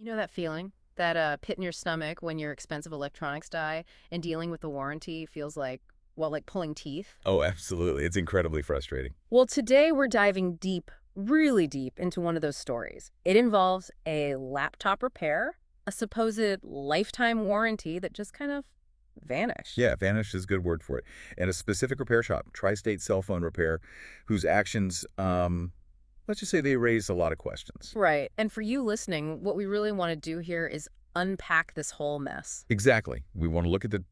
You know that feeling? That pit in your stomach when your expensive electronics die and dealing with the warranty feels like, well, like pulling teeth? Oh, absolutely. It's incredibly frustrating. Well, today we're diving deep, really deep, into one of those stories. It involves a laptop repair, a supposed lifetime warranty that just kind of vanished. Yeah, Vanish is a good word for it. And a specific repair shop, Tri-State Cell Phone Repair, whose actions, let's just say they raised a lot of questions. Right. And for you listening, what we really want to do here is unpack this whole mess. Exactly. We want to look at the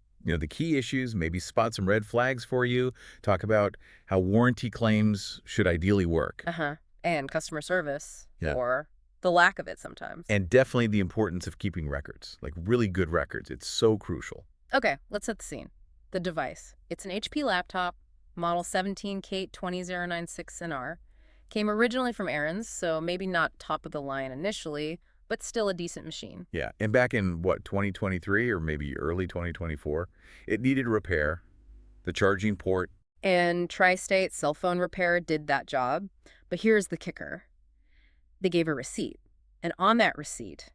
key issues, maybe spot some red flags for you, talk about how warranty claims should ideally work. Uh-huh. And customer service, Yeah. or the lack of it sometimes. And definitely the importance of keeping records, like really good records. It's so crucial. Okay, let's set the scene. The device. It's an HP laptop, model 17K20096NR. Came originally from Aaron's, so maybe not top of the line initially, but still a decent machine. Yeah, and back in, 2023 or maybe early 2024, it needed repair. The charging port. And Tri-State Cell Phone Repair did that job. But here's the kicker. They gave a receipt. And on that receipt,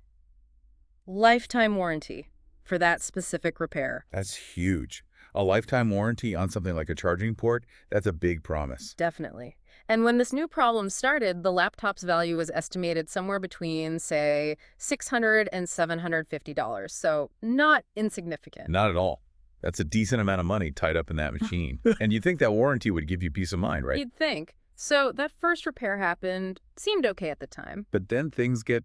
lifetime warranty for that specific repair. That's huge. A lifetime warranty on something like a charging port, that's a big promise. Definitely. And when this new problem started, the laptop's value was estimated somewhere between, say, $600 and $750. So not insignificant. Not at all. That's a decent amount of money tied up in that machine. And you'd think that warranty would give you peace of mind, right? You'd think. So that first repair happened, seemed okay at the time. But then things get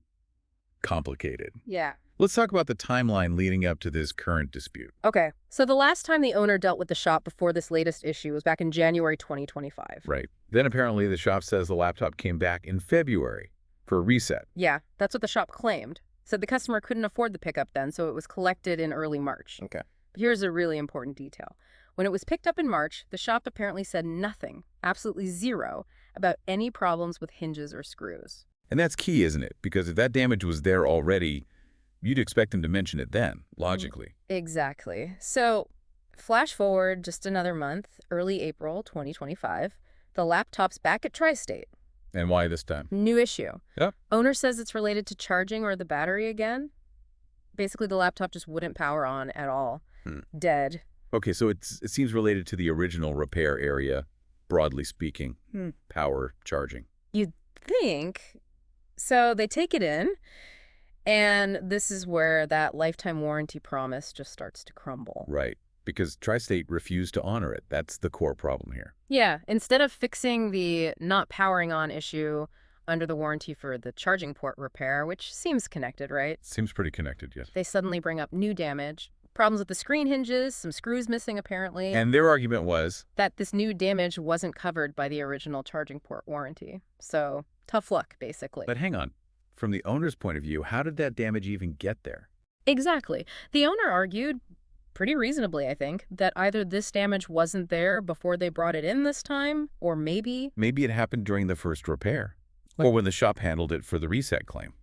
complicated. Yeah. Let's talk about the timeline leading up to this current dispute. Okay. So the last time the owner dealt with the shop before this latest issue was back in January 2025. Right. Then apparently the shop says the laptop came back in February for a reset. Yeah, that's what the shop claimed. Said the customer couldn't afford the pickup then, so it was collected in early March. Okay. But here's a really important detail. When it was picked up in March, the shop apparently said nothing, absolutely zero, about any problems with hinges or screws. And that's key, isn't it? Because if that damage was there already, you'd expect them to mention it then, logically. Exactly. So flash forward just another month, early April 2025, the laptop's back at Tri-State. And why this time? New issue. Yep. Owner says it's related to charging or the battery again. Basically, the laptop just wouldn't power on at all. Dead. Okay, so it seems related to the original repair area, broadly speaking. Power charging. You'd think. So they take it in, and this is where that lifetime warranty promise just starts to crumble. Right, because Tri-State refused to honor it. That's the core problem here. Yeah, instead of fixing the not powering on issue under the warranty for the charging port repair, which seems connected, right? Seems pretty connected, yes. They suddenly bring up new damage, problems with the screen hinges, some screws missing apparently, And their argument was, that this new damage wasn't covered by the original charging port warranty. So tough luck, basically. but hang on, from the owner's point of view, how did that damage even get there? Exactly. The owner argued, pretty reasonably, I think, that either this damage wasn't there before they brought it in this time, or maybe... Maybe it happened during the first repair, or when the shop handled it for the reset claim.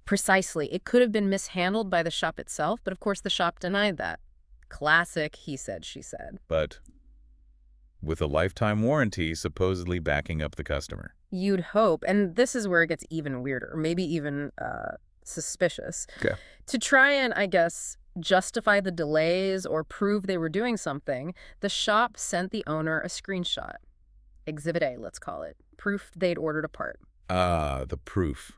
Precisely. It could have been mishandled by the shop itself, but of course the shop denied that. Classic he said, she said. But with a lifetime warranty supposedly backing up the customer. You'd hope, and this is where it gets even weirder, maybe even suspicious. Okay. To try and, I guess, justify the delays or prove they were doing something, the shop sent the owner a screenshot. Exhibit A, let's call it. Proof they'd ordered a part. The proof.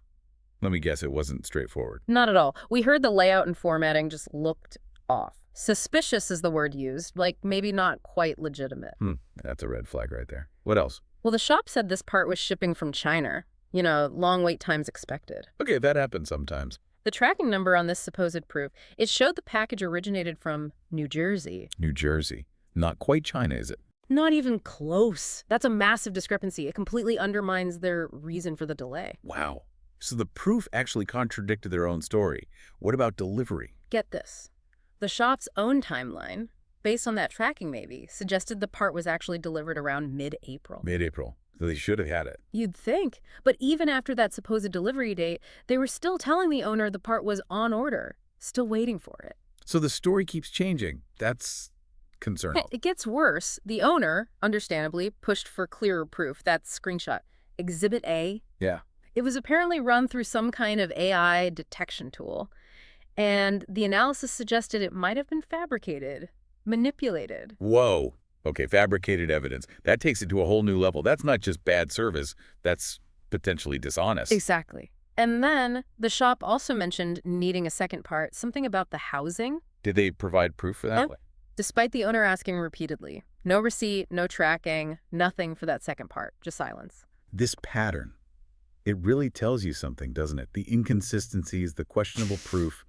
Let me guess, it wasn't straightforward. Not at all. We heard the layout and formatting just looked off. Suspicious is the word used, like maybe not quite legitimate. That's a red flag right there. What else? Well, the shop said this part was shipping from China. You know, long wait times expected. Okay, that happens sometimes. The tracking number on this supposed proof, it showed the package originated from New Jersey. New Jersey. Not quite China, is it? Not even close. That's a massive discrepancy. It completely undermines their reason for the delay. Wow. So the proof actually contradicted their own story. What about delivery? Get this. The shop's own timeline, based on that tracking maybe, suggested the part was actually delivered around mid-April. Mid-April. So they should have had it. You'd think. But even after that supposed delivery date, they were still telling the owner the part was on order, still waiting for it. So the story keeps changing. That's concerning. It gets worse. The owner, understandably, pushed for clearer proof. That screenshot. Exhibit A. Yeah. It was apparently run through some kind of AI detection tool, and the analysis suggested it might have been fabricated, manipulated. Whoa. Okay, fabricated evidence. That takes it to a whole new level. That's not just bad service. That's potentially dishonest. Exactly. And then the shop also mentioned needing a second part, something about the housing. Did they provide proof for that? Nope. Despite the owner asking repeatedly. No receipt, no tracking, nothing for that second part, just silence. This pattern, it really tells you something, doesn't it? The inconsistencies, the questionable proof.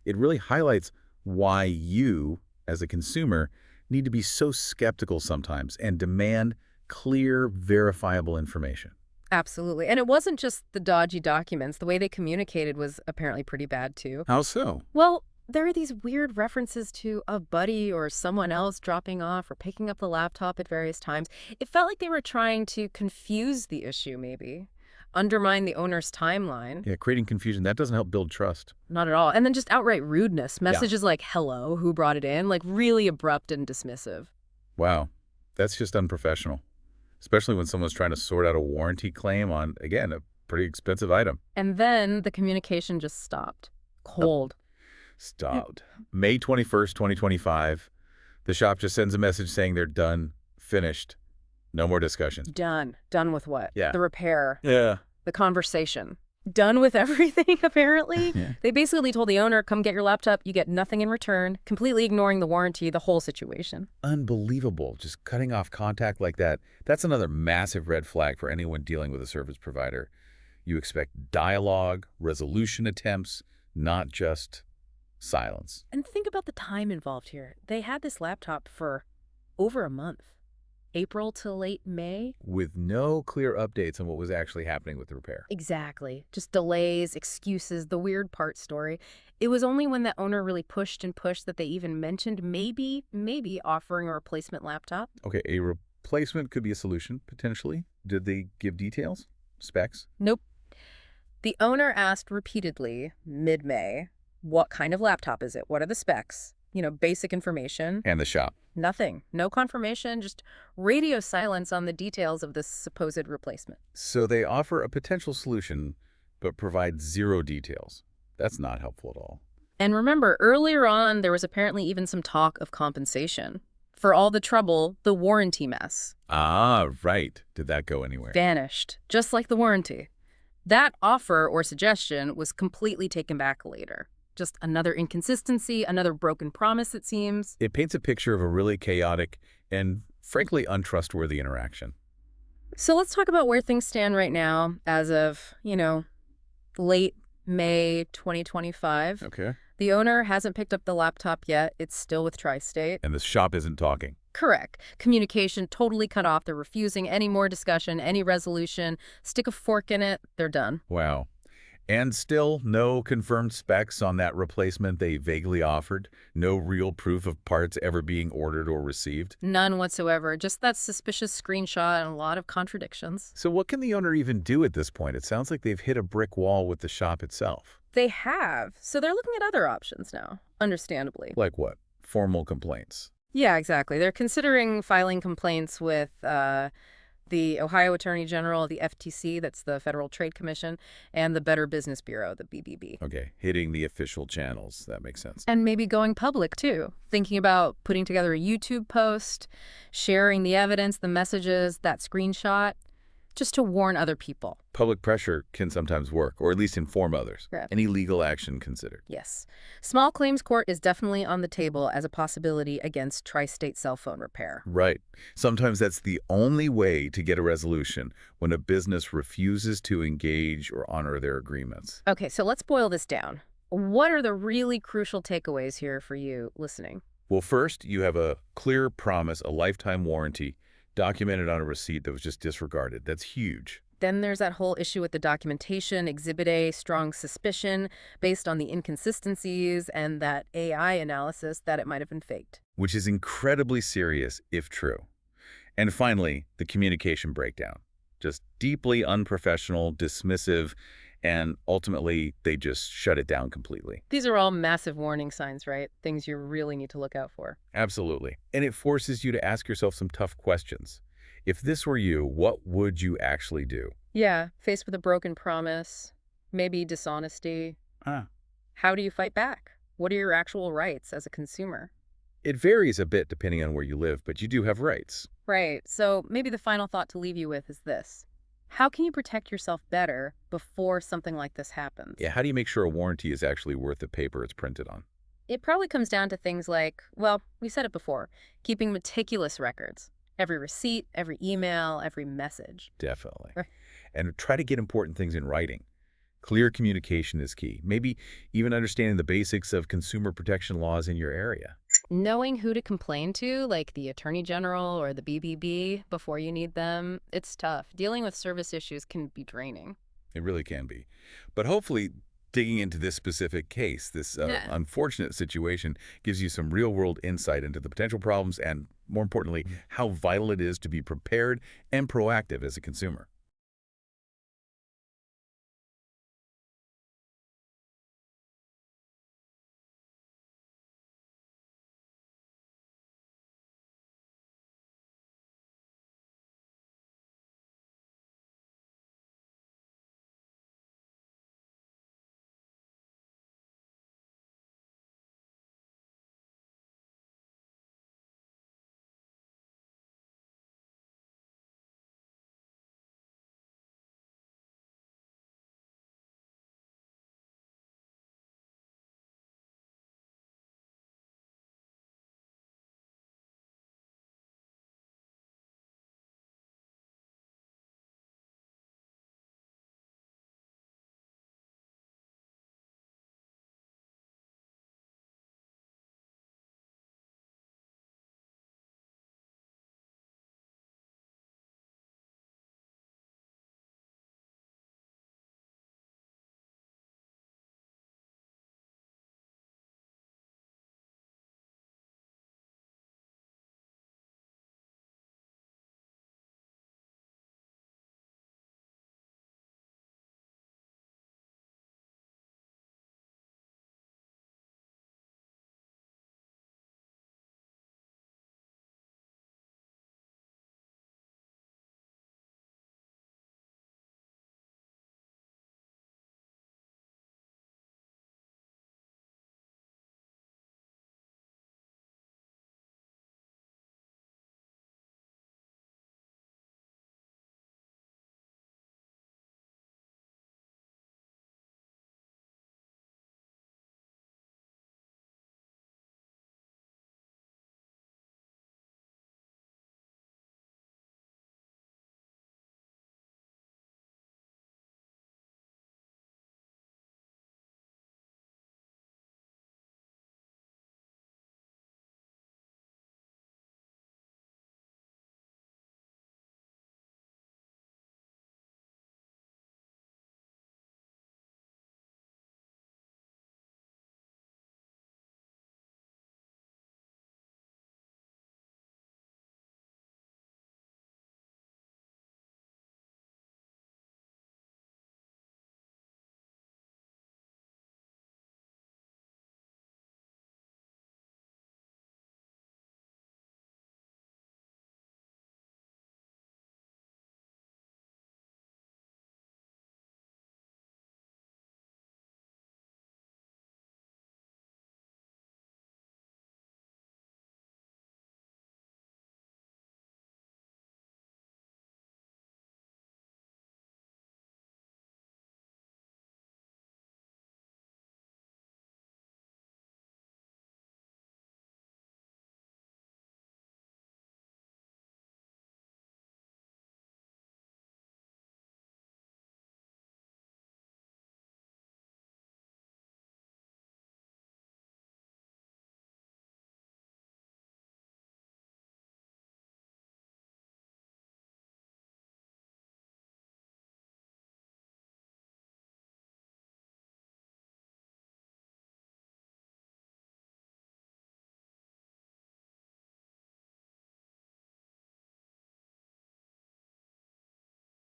It really highlights why you, as a consumer, need to be so skeptical sometimes and demand clear, verifiable information. Absolutely. And it wasn't just the dodgy documents. The way they communicated was apparently pretty bad, too. How so? Well, there are these weird references to a buddy or someone else dropping off or picking up the laptop at various times. It felt like they were trying to confuse the issue, maybe. Undermine the owner's timeline. Yeah, creating confusion, that doesn't help build trust. Not at all. And then just outright rudeness. Messages like, hello, who brought it in? Like really abrupt and dismissive. Wow, that's just unprofessional, especially when someone's trying to sort out a warranty claim on, again, a pretty expensive item. And then the communication just stopped. Cold. Stopped. May 21st, 2025, the shop just sends a message saying they're done, finished, no more discussions. Done. Done with what? Yeah. The repair. Yeah. The conversation. Done with everything, apparently. Yeah. They basically told the owner, come get your laptop, you get nothing in return, completely ignoring the warranty, the whole situation. Unbelievable. Just cutting off contact like that. That's another massive red flag for anyone dealing with a service provider. You expect dialogue, resolution attempts, not just silence. And think about the time involved here. They had this laptop for over a month. April to late May. With no clear updates on what was actually happening with the repair. Exactly. Just delays, excuses, the weird part story. It was only when that owner really pushed and pushed that they even mentioned maybe offering a replacement laptop. Okay, a replacement could be a solution, potentially. Did they give details? Specs? Nope. The owner asked repeatedly, mid-May, what kind of laptop is it? What are the specs? You know, basic information. And the shop. Nothing. No confirmation, just radio silence on the details of this supposed replacement. So they offer a potential solution, but provide zero details. That's not helpful at all. And remember, earlier on, there was apparently even some talk of compensation. For all the trouble, the warranty mess. Ah, right. Did that go anywhere? Vanished, just like the warranty. That offer or suggestion was completely taken back later. Just another inconsistency, another broken promise, it seems. It paints a picture of a really chaotic and, frankly, untrustworthy interaction. So let's talk about where things stand right now as of, late May 2025. Okay. The owner hasn't picked up the laptop yet. It's still with Tri-State. And the shop isn't talking. Correct. Communication totally cut off. They're refusing any more discussion, any resolution. Stick a fork in it. They're done. Wow. And still no confirmed specs on that replacement they vaguely offered? No real proof of parts ever being ordered or received? None whatsoever. Just that suspicious screenshot and a lot of contradictions. So what can the owner even do at this point? It sounds like they've hit a brick wall with the shop itself. They have. So they're looking at other options now, understandably. Like what? Formal complaints. Yeah, exactly. They're considering filing complaints with the Ohio Attorney General, the FTC, that's the Federal Trade Commission, and the Better Business Bureau, the BBB. Okay, hitting the official channels. That makes sense. And maybe going public, too. Thinking about putting together a YouTube post, sharing the evidence, the messages, that screenshot, just to warn other people. Public pressure can sometimes work, or at least inform others. Correct. Any legal action considered. Yes. Small claims court is definitely on the table as a possibility against Tri-State cell phone repair. Right. Sometimes that's the only way to get a resolution when a business refuses to engage or honor their agreements. Okay, so let's boil this down. What are the really crucial takeaways here for you listening? Well, first, you have a clear promise, a lifetime warranty, documented on a receipt that was just disregarded. That's huge. Then there's that whole issue with the documentation, Exhibit A, strong suspicion based on the inconsistencies and that AI analysis that it might have been faked. Which is incredibly serious if true. And finally, the communication breakdown. Just deeply unprofessional, dismissive, and ultimately they just shut it down completely. These are all massive warning signs, right? Things you really need to look out for. Absolutely. And it forces you to ask yourself some tough questions. If this were you, what would you actually do? Yeah, faced with a broken promise, maybe dishonesty. Ah. How do you fight back? What are your actual rights as a consumer? It varies a bit depending on where you live, but you do have rights. Right, so maybe the final thought to leave you with is this. How can you protect yourself better before something like this Yeah, happens? how do you make sure a warranty is actually worth the paper it's printed on? It probably comes down to things like, well, we said it before, keeping meticulous records. Every receipt, every email, every message. Definitely. Right. And try to get important things in writing. Clear communication is key. Maybe even understanding the basics of consumer protection laws in your area. Knowing who to complain to, like the Attorney General or the BBB, before you need them, it's tough. Dealing with service issues can be draining. It really can be. But hopefully, digging into this specific case, this Yeah. unfortunate situation, gives you some real-world insight into the potential problems and, more importantly, how vital it is to be prepared and proactive as a consumer.